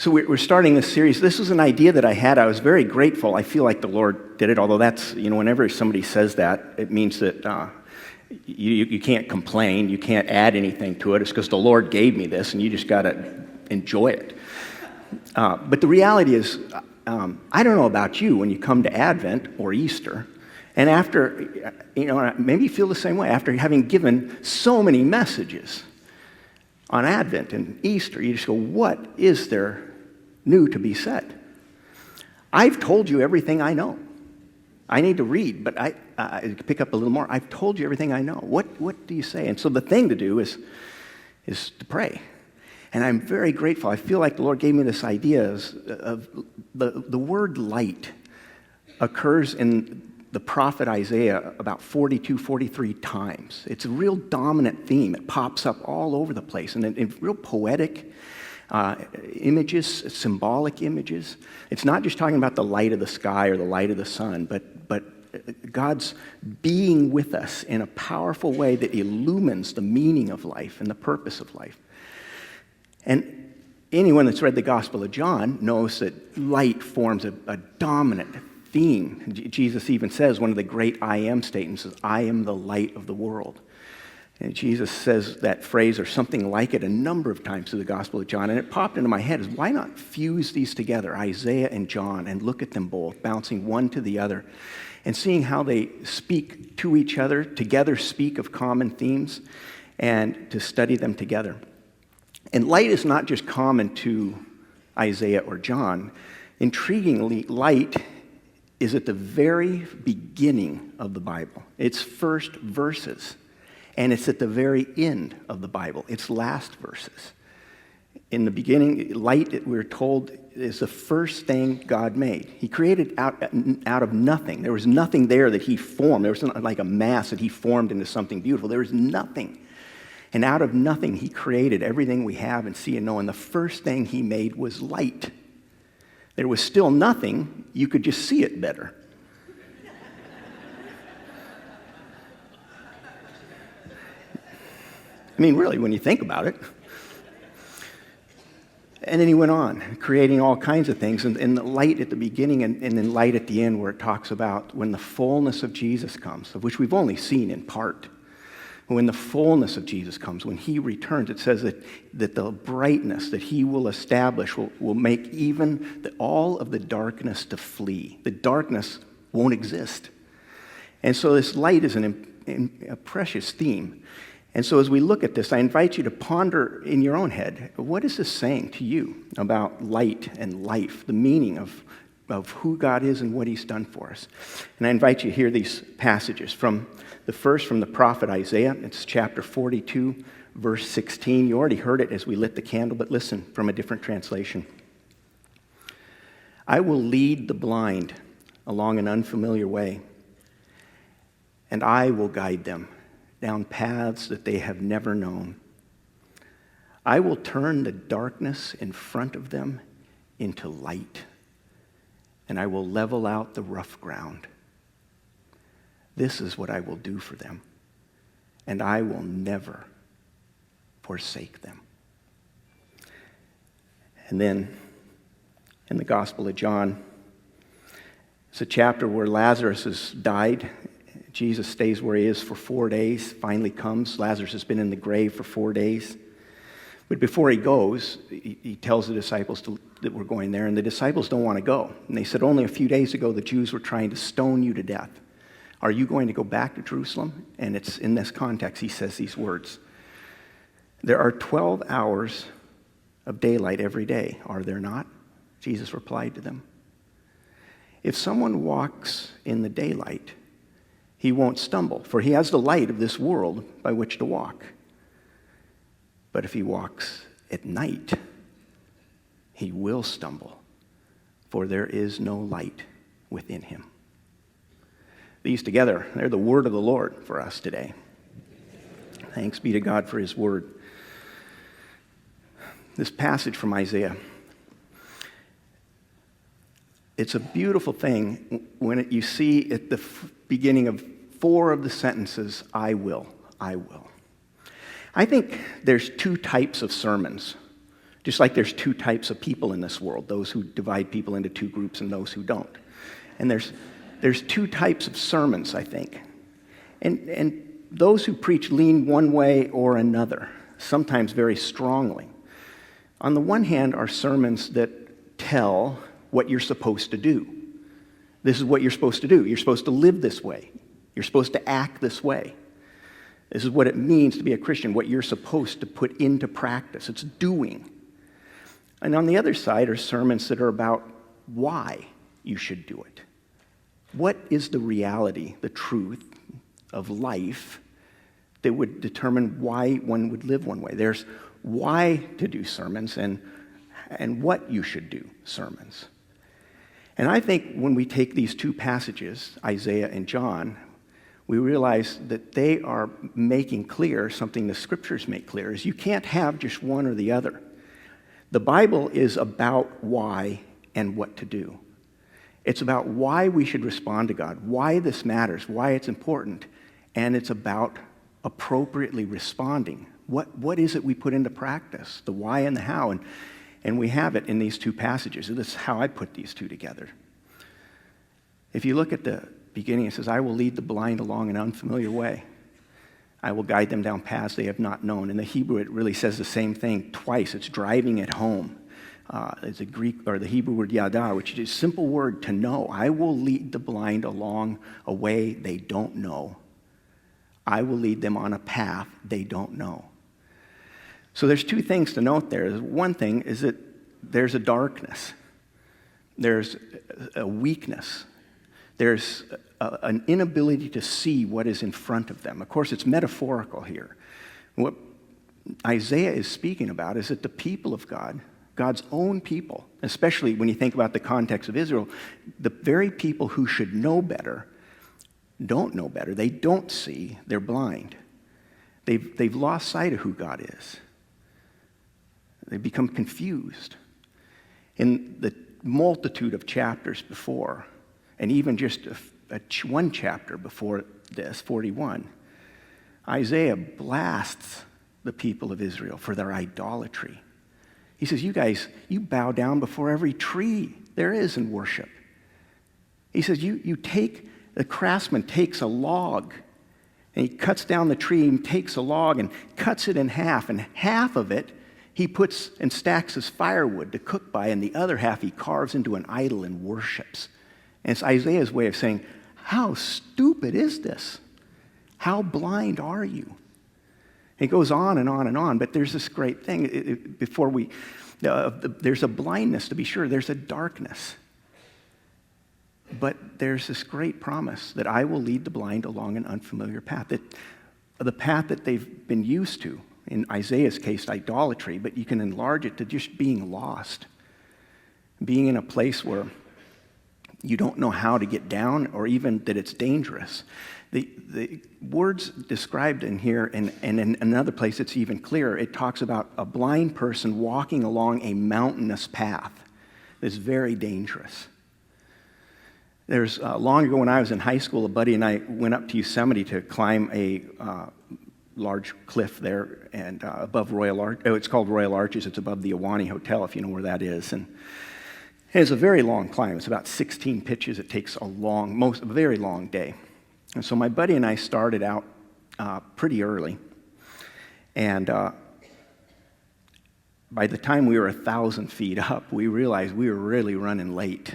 So we're starting this series. This was an idea that I had. I was very grateful. I feel like the Lord did it, although that's, whenever somebody says that, it means that you can't complain. You can't add anything to it. It's because the Lord gave me this, and you just got to enjoy it. But the reality is, I don't know about you when you come to Advent or Easter, and after, maybe you feel the same way, after having given so many messages on Advent and Easter, you just go, what is there new to be said? I've told you everything I know. I need to read, but I pick up a little more. I've told you everything I know. What do you say? And so the thing to do is to pray. And I'm very grateful. I feel like the Lord gave me this idea of the word light occurs in the prophet Isaiah about 42, 43 times. It's a real dominant theme. It pops up all over the place, and in real poetic images, symbolic images. It's not just talking about the light of the sky or the light of the sun, but God's being with us in a powerful way that illumines the meaning of life and the purpose of life. And anyone that's read the Gospel of John knows that light forms a dominant theme. Jesus even says one of the great I am statements is, I am the light of the world. And Jesus says that phrase or something like it a number of times through the Gospel of John. And it popped into my head is, why not fuse these together, Isaiah and John, and look at them both, bouncing one to the other, and seeing how they speak to each other, together speak of common themes, and to study them together. And light is not just common to Isaiah or John. Intriguingly, light is at the very beginning of the Bible. Its first verses. And it's at the very end of the Bible. Its last verses. In the beginning, light, we're told, is the first thing God made. He created out of nothing. There was nothing there that he formed. There was not like a mass that he formed into something beautiful. There was nothing. And out of nothing, he created everything we have and see and know. And the first thing he made was light. There was still nothing. You could just see it better. I mean, really, when you think about it. And then he went on, creating all kinds of things. And the light at the beginning and then light at the end, where it talks about when the fullness of Jesus comes, of which we've only seen in part. When the fullness of Jesus comes, when he returns, it says that the brightness that he will establish will make even all of the darkness to flee. The darkness won't exist. And so this light is a precious theme. And so as we look at this, I invite you to ponder in your own head, what is this saying to you about light and life, the meaning of who God is and what he's done for us? And I invite you to hear these passages from the prophet Isaiah. It's chapter 42, verse 16. You already heard it as we lit the candle, but listen from a different translation. I will lead the blind along an unfamiliar way, and I will guide them down paths that they have never known. I will turn the darkness in front of them into light, and I will level out the rough ground. This is what I will do for them, and I will never forsake them. And then, in the Gospel of John, it's a chapter where Lazarus has died. Jesus stays where he is for 4 days, finally comes. Lazarus has been in the grave for 4 days. But before he goes, he tells the disciples that we're going there, and the disciples don't want to go. And they said, only a few days ago, the Jews were trying to stone you to death. Are you going to go back to Jerusalem? And it's in this context he says these words. There are 12 hours of daylight every day, are there not? Jesus replied to them. If someone walks in the daylight, he won't stumble, for he has the light of this world by which to walk. But if he walks at night, he will stumble, for there is no light within him. These together, they're the word of the Lord for us today. Thanks be to God for his word. This passage from Isaiah, it's a beautiful thing when you see at the beginning of 4 of the sentences, I will, I will. I think there's 2 types of sermons Just like there's two types of people in this world, those who divide people into two groups and those who don't. And there's two types of sermons, I think. And those who preach lean one way or another, sometimes very strongly. On the one hand are sermons that tell what you're supposed to do. This is what you're supposed to do. You're supposed to live this way. You're supposed to act this way. This is what it means to be a Christian, what you're supposed to put into practice. It's doing. And on the other side are sermons that are about why you should do it. What is the reality, the truth of life that would determine why one would live one way? There's why to do sermons and what you should do sermons. And I think when we take these two passages, Isaiah and John, we realize that they are making clear something the scriptures make clear, is you can't have just one or the other. The Bible is about why and what to do. It's about why we should respond to God, why this matters, why it's important, and it's about appropriately responding. What is it we put into practice? The why and the how, and we have it in these two passages. This is how I put these two together. If you look at the beginning, it says, I will lead the blind along an unfamiliar way. I will guide them down paths they have not known. In the Hebrew, it really says the same thing twice. It's driving it home. It's a Greek, or the Hebrew word yada, which is a simple word to know. I will lead the blind along a way they don't know. I will lead them on a path they don't know. So there's two things to note there. One thing is that there's a darkness. There's a weakness. There's an inability to see what is in front of them. Of course, it's metaphorical here. What Isaiah is speaking about is that the people of God, God's own people, especially when you think about the context of Israel, the very people who should know better don't know better. They don't see. They're blind. They've lost sight of who God is. They've become confused. In the multitude of chapters before, and even just one chapter before this, 41, Isaiah blasts the people of Israel for their idolatry. He says, you guys, you bow down before every tree there is in worship. He says, the craftsman takes a log, and he cuts down the tree and takes a log and cuts it in half, and half of it he puts and stacks as firewood to cook by, and the other half he carves into an idol and worships. And it's Isaiah's way of saying, how stupid is this? How blind are you? It goes on and on and on, but there's this great thing. There's a blindness, to be sure. There's a darkness. But there's this great promise that I will lead the blind along an unfamiliar path. The path that they've been used to, in Isaiah's case, idolatry, but you can enlarge it to just being lost. Being in a place where you don't know how to get down, or even that it's dangerous. The words described in here, and in another place it's even clearer, it talks about a blind person walking along a mountainous path that's very dangerous. There's long ago when I was in high school, a buddy and I went up to Yosemite to climb a large cliff there, and above Royal Arch. Oh, it's called Royal Arches. It's above the Ahwahnee Hotel, if you know where that is. And it's a very long climb. It's about 16 pitches. It takes a very long day. And so my buddy and I started out pretty early. And by the time we were 1,000 feet up, we realized we were really running late.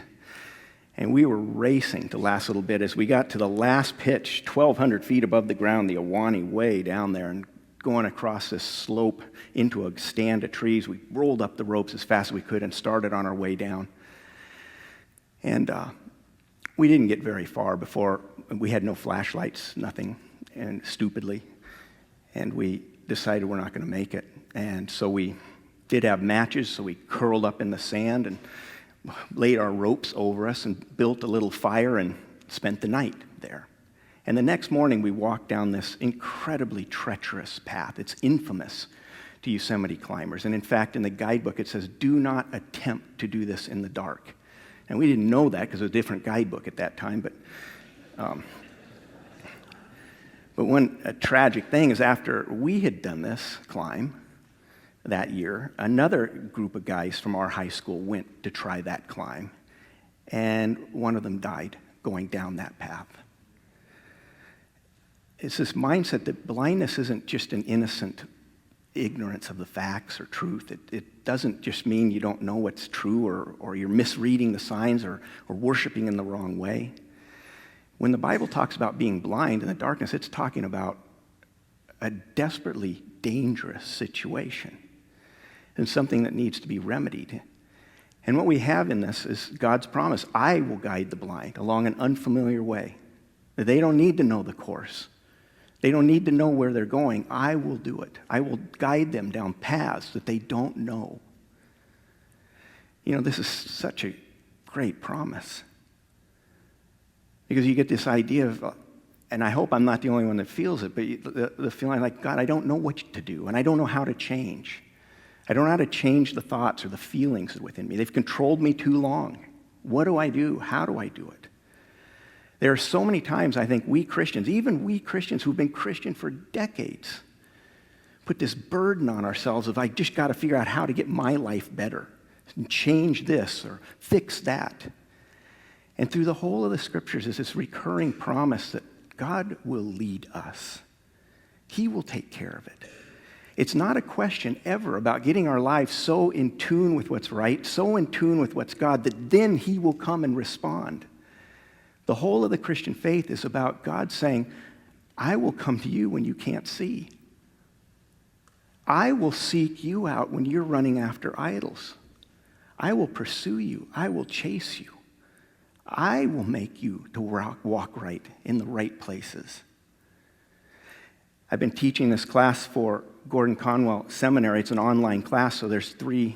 And we were racing the last little bit. As we got to the last pitch, 1,200 feet above the ground, the Ahwahnee way down there, and going across this slope into a stand of trees, we rolled up the ropes as fast as we could and started on our way down. And we didn't get very far before we had no flashlights, nothing, and stupidly. And we decided we're not going to make it. And so we did have matches, so we curled up in the sand and laid our ropes over us and built a little fire and spent the night there. And the next morning we walked down this incredibly treacherous path. It's infamous to Yosemite climbers. And in fact, in the guidebook it says, do not attempt to do this in the dark. And we didn't know that because it was a different guidebook at that time. But one tragic thing is after we had done this climb, that year, another group of guys from our high school went to try that climb, and one of them died going down that path. It's this mindset that blindness isn't just an innocent ignorance of the facts or truth. It doesn't just mean you don't know what's true or you're misreading the signs or worshiping in the wrong way. When the Bible talks about being blind in the darkness, it's talking about a desperately dangerous situation and something that needs to be remedied. And what we have in this is God's promise: I will guide the blind along an unfamiliar way. They don't need to know the course. They don't need to know where they're going. I will do it. I will guide them down paths that they don't know. This is such a great promise. Because you get this idea of, and I hope I'm not the only one that feels it, but the feeling like, God, I don't know what to do, and I don't know how to change. I don't know how to change the thoughts or the feelings within me. They've controlled me too long. What do I do? How do I do it? There are so many times I think we Christians, even we Christians who've been Christian for decades, put this burden on ourselves of, I just got to figure out how to get my life better, and change this or fix that. And through the whole of the scriptures is this recurring promise that God will lead us. He will take care of it. It's not a question ever about getting our lives so in tune with what's right, so in tune with what's God, that then He will come and respond. The whole of the Christian faith is about God saying, I will come to you when you can't see. I will seek you out when you're running after idols. I will pursue you. I will chase you. I will make you to walk right in the right places. I've been teaching this class for Gordon Conwell Seminary. It's an online class, so there's 3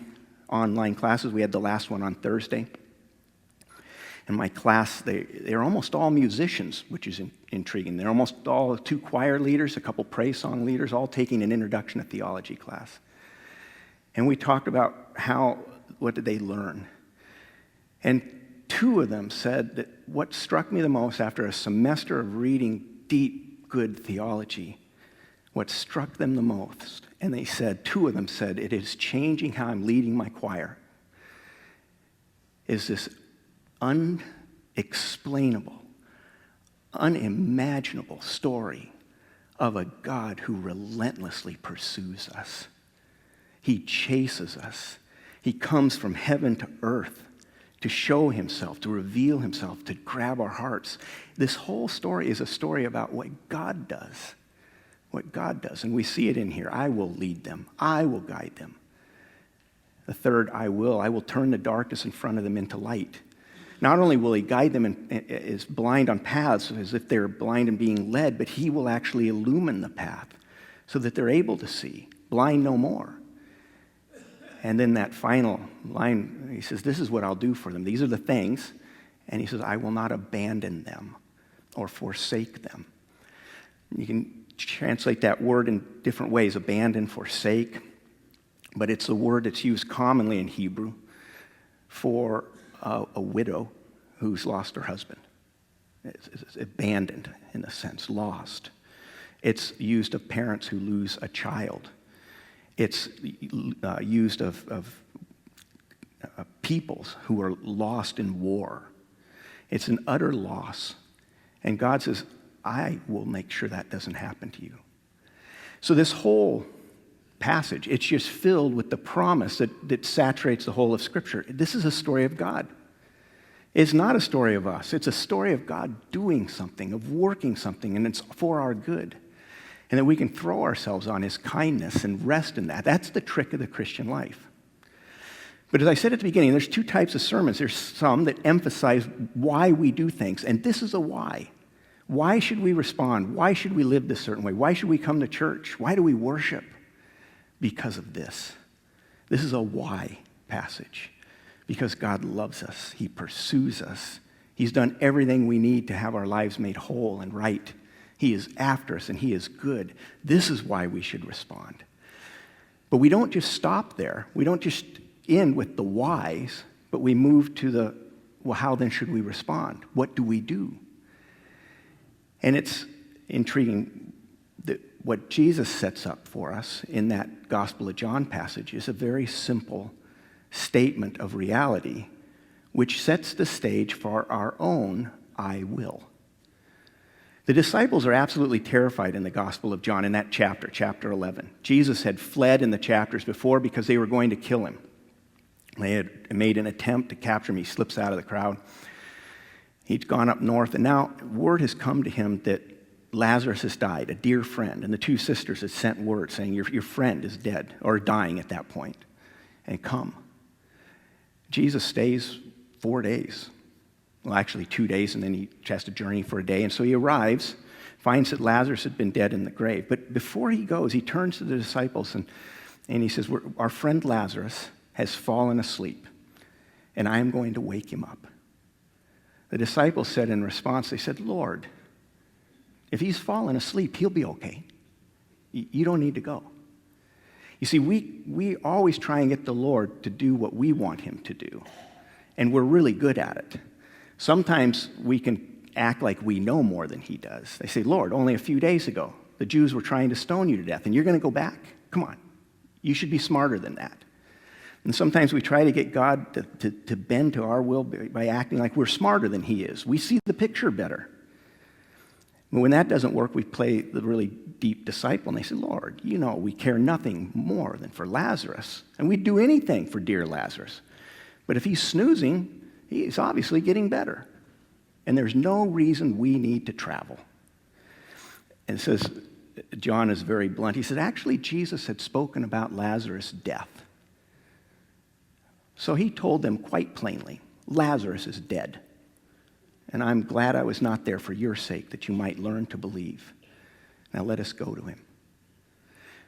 online classes. We had the last one on Thursday. In my class, they're almost all musicians, which is intriguing. They're almost all 2 choir leaders, a couple praise song leaders, all taking an introduction to theology class. And we talked about what did they learn? And 2 of them said that what struck me the most after a semester of reading deep, good theology, what struck them the most, and 2 of them said, it is changing how I'm leading my choir, is this unexplainable, unimaginable story of a God who relentlessly pursues us. He chases us. He comes from heaven to earth to show Himself, to reveal Himself, to grab our hearts. This whole story is a story about what God does. What God does. And we see it in here. I will lead them. I will guide them. The third, I will turn the darkness in front of them into light. Not only will He guide them as blind on paths, as if they're blind and being led, but He will actually illumine the path so that they're able to see, blind no more. And then that final line, He says, this is what I'll do for them. These are the things. And He says, I will not abandon them or forsake them. You can translate that word in different ways, abandon, forsake. But it's a word that's used commonly in Hebrew for a widow who's lost her husband. It's abandoned, in a sense, lost. It's used of parents who lose a child. It's used of peoples who are lost in war. It's an utter loss. And God says, I will make sure that doesn't happen to you. So this whole passage, it's just filled with the promise that saturates the whole of Scripture. This is a story of God. It's not a story of us. It's a story of God doing something, of working something, and it's for our good. And that we can throw ourselves on His kindness and rest in that. That's the trick of the Christian life. But as I said at the beginning, there's 2 types of sermons. There's some that emphasize why we do things, and this is a why. Why should we respond? Why should we live this certain way? Why should we come to church? Why do we worship? Because of this. This is a why passage. Because God loves us. He pursues us. He's done everything we need to have our lives made whole and right. He is after us and He is good. This is why we should respond. But we don't just stop there. We don't just end with the whys, but we move to how then should we respond? What do we do? And it's intriguing that what Jesus sets up for us in that Gospel of John passage is a very simple statement of reality, which sets the stage for our own I will. The disciples are absolutely terrified in the Gospel of John in that chapter 11. Jesus had fled in the chapters before because they were going to kill him. They had made an attempt to capture him. He slips out of the crowd. He'd gone up north, and now word has come to him that Lazarus has died, a dear friend, and the two sisters had sent word saying, your friend is dead, or dying at that point, and come. Jesus stays 4 days. Well, actually 2 days, and then he has to journey for a day. And so he arrives, finds that Lazarus had been dead in the grave. But before he goes, he turns to the disciples and he says, our friend Lazarus has fallen asleep, and I am going to wake him up. The disciples said in response, they said, Lord, if he's fallen asleep, he'll be okay. You don't need to go. You see, we always try and get the Lord to do what we want him to do, and we're really good at it. Sometimes we can act like we know more than he does. They say, Lord, only a few days ago, the Jews were trying to stone you to death, and you're going to go back? Come on. You should be smarter than that. And sometimes we try to get God to bend to our will by acting like we're smarter than he is. We see the picture better. But when that doesn't work, we play the really deep disciple, and they say, Lord, you know, we care nothing more than for Lazarus, and we'd do anything for dear Lazarus. But if he's snoozing, he's obviously getting better, and there's no reason we need to travel. And it says, John is very blunt. He said, actually, Jesus had spoken about Lazarus' death. So he told them quite plainly, Lazarus is dead. And I'm glad I was not there for your sake, that you might learn to believe. Now let us go to him.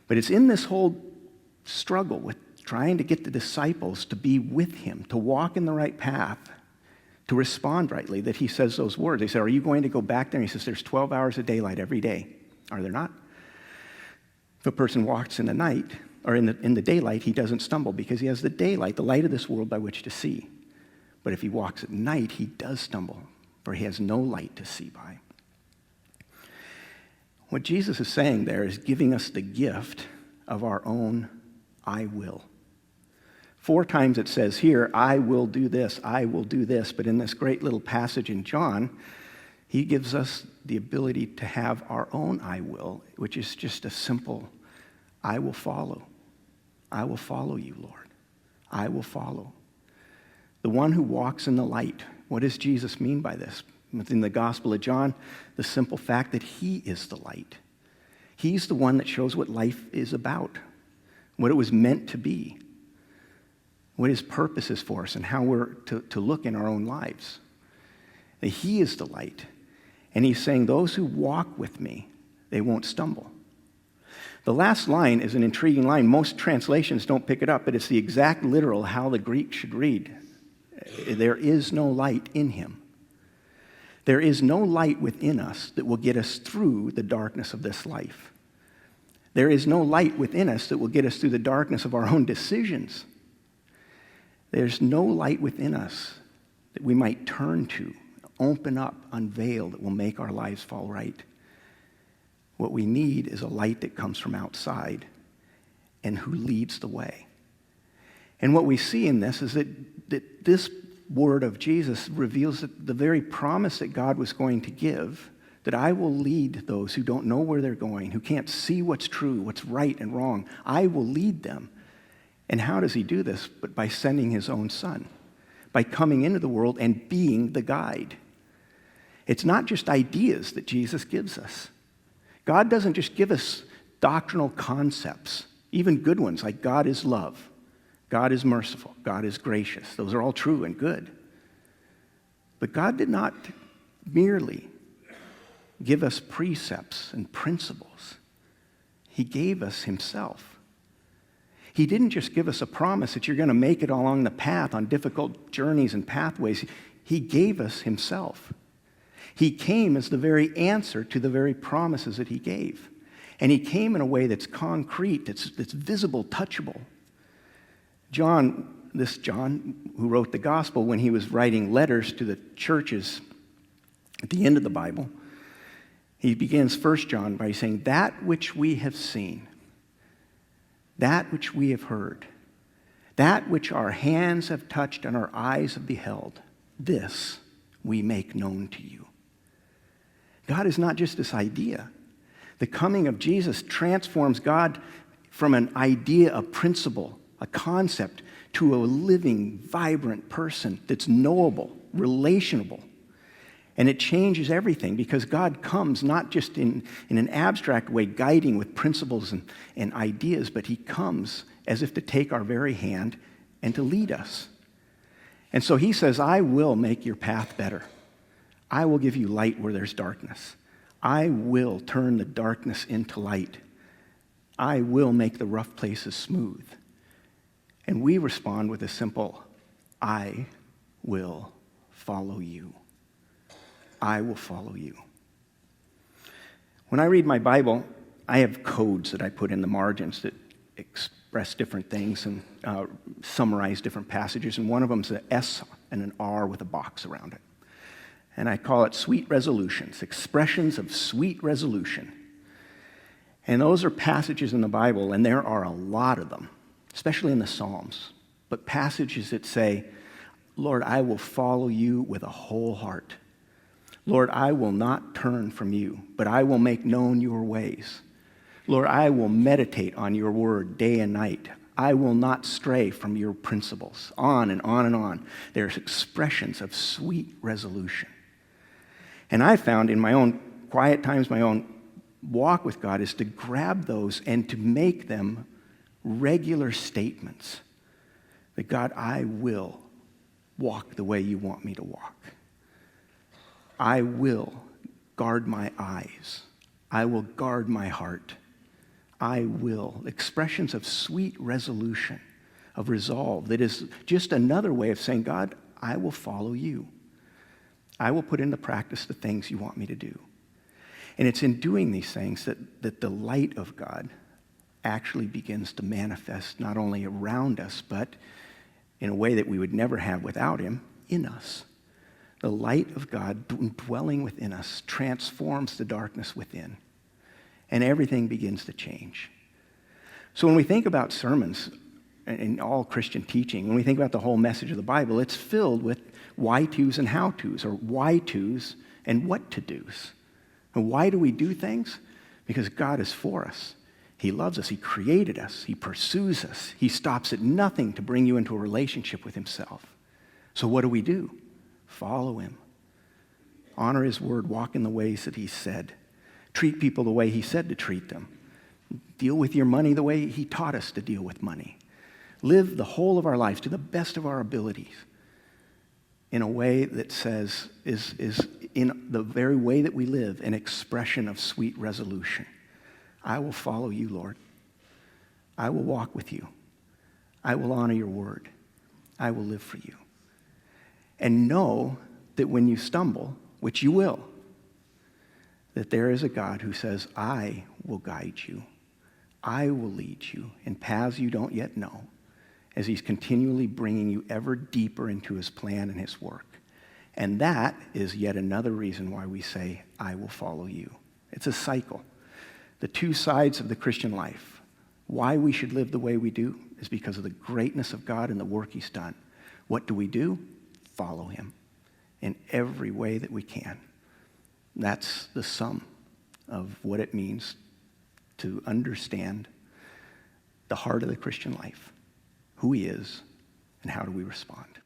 But it's in this whole struggle with trying to get the disciples to be with him, to walk in the right path, to respond rightly, that he says those words. They say, are you going to go back there? And he says, there's 12 hours of daylight every day. Are there not? If a person walks in the night, or in the daylight, he doesn't stumble because he has the daylight, the light of this world by which to see. But if he walks at night, he does stumble, for he has no light to see by. What Jesus is saying there is giving us the gift of our own I will. 4 times it says here, I will do this, I will do this. But in this great little passage in John, he gives us the ability to have our own I will, which is just a simple, I will follow. I will follow you, Lord. I will follow. The one who walks in the light. What does Jesus mean by this? Within the Gospel of John, the simple fact that he is the light. He's the one that shows what life is about, what it was meant to be, what his purpose is for us, and how we're to look in our own lives. That he is the light. And he's saying, those who walk with me, they won't stumble. The last line is an intriguing line. Most translations don't pick it up, but it's the exact literal how the Greek should read. There is no light in him. There is no light within us that will get us through the darkness of this life. There is no light within us that will get us through the darkness of our own decisions. There's no light within us that we might turn to, open up, unveil, that will make our lives fall right. What we need is a light that comes from outside and who leads the way. And what we see in this is that this word of Jesus reveals the very promise that God was going to give, that I will lead those who don't know where they're going, who can't see what's true, what's right and wrong. I will lead them. And how does he do this? But by sending his own son, by coming into the world and being the guide. It's not just ideas that Jesus gives us. God doesn't just give us doctrinal concepts, even good ones, like God is love, God is merciful, God is gracious. Those are all true and good. But God did not merely give us precepts and principles. He gave us himself. He didn't just give us a promise that you're going to make it along the path on difficult journeys and pathways. He gave us himself. He came as the very answer to the very promises that he gave. And he came in a way that's concrete, that's visible, touchable. John, who wrote the gospel, when he was writing letters to the churches at the end of the Bible, He begins 1 John by saying, that which we have seen, that which we have heard, that which our hands have touched and our eyes have beheld, this we make known to you. God is not just this idea. The coming of Jesus transforms God from an idea, a principle, a concept, to a living, vibrant person that's knowable, relationable. And it changes everything because God comes not just in an abstract way, guiding with principles and ideas, but he comes as if to take our very hand and to lead us. And so he says, I will make your path better. I will give you light where there's darkness. I will turn the darkness into light. I will make the rough places smooth. And we respond with a simple, I will follow you. I will follow you. When I read my Bible, I have codes that I put in the margins that express different things and summarize different passages. And one of them is an S and an R with a box around it. And I call it sweet resolutions, expressions of sweet resolution. And those are passages in the Bible, and there are a lot of them, especially in the Psalms, but passages that say, Lord, I will follow you with a whole heart. Lord, I will not turn from you, but I will make known your ways. Lord, I will meditate on your word day and night. I will not stray from your principles. On and on and on. There's expressions of sweet resolution. And I found in my own quiet times, my own walk with God, is to grab those and to make them regular statements. That God, I will walk the way you want me to walk. I will guard my eyes. I will guard my heart. I will. Expressions of sweet resolution, of resolve, that is just another way of saying, God, I will follow you. I will put into practice the things you want me to do. And it's in doing these things that the light of God actually begins to manifest not only around us, but in a way that we would never have without him, in us. The light of God dwelling within us transforms the darkness within, and everything begins to change. So when we think about sermons and all Christian teaching, when we think about the whole message of the Bible, it's filled with why-tos and how-tos, or why-tos and what-to-dos. And why do we do things? Because God is for us. He loves us. He created us. He pursues us. He stops at nothing to bring you into a relationship with himself. So what do? Follow him. Honor his word. Walk in the ways that he said. Treat people the way he said to treat them. Deal with your money the way he taught us to deal with money. Live the whole of our lives to the best of our abilities in a way that says, is in the very way that we live, an expression of sweet resolution. I will follow you, Lord. I will walk with you. I will honor your word. I will live for you. And know that when you stumble, which you will, that there is a God who says, I will guide you. I will lead you in paths you don't yet know, as he's continually bringing you ever deeper into his plan and his work. And that is yet another reason why we say, I will follow you. It's a cycle. The two sides of the Christian life. Why we should live the way we do is because of the greatness of God and the work he's done. What do? Follow him in every way that we can. That's the sum of what it means to understand the heart of the Christian life, who he is, and how do we respond.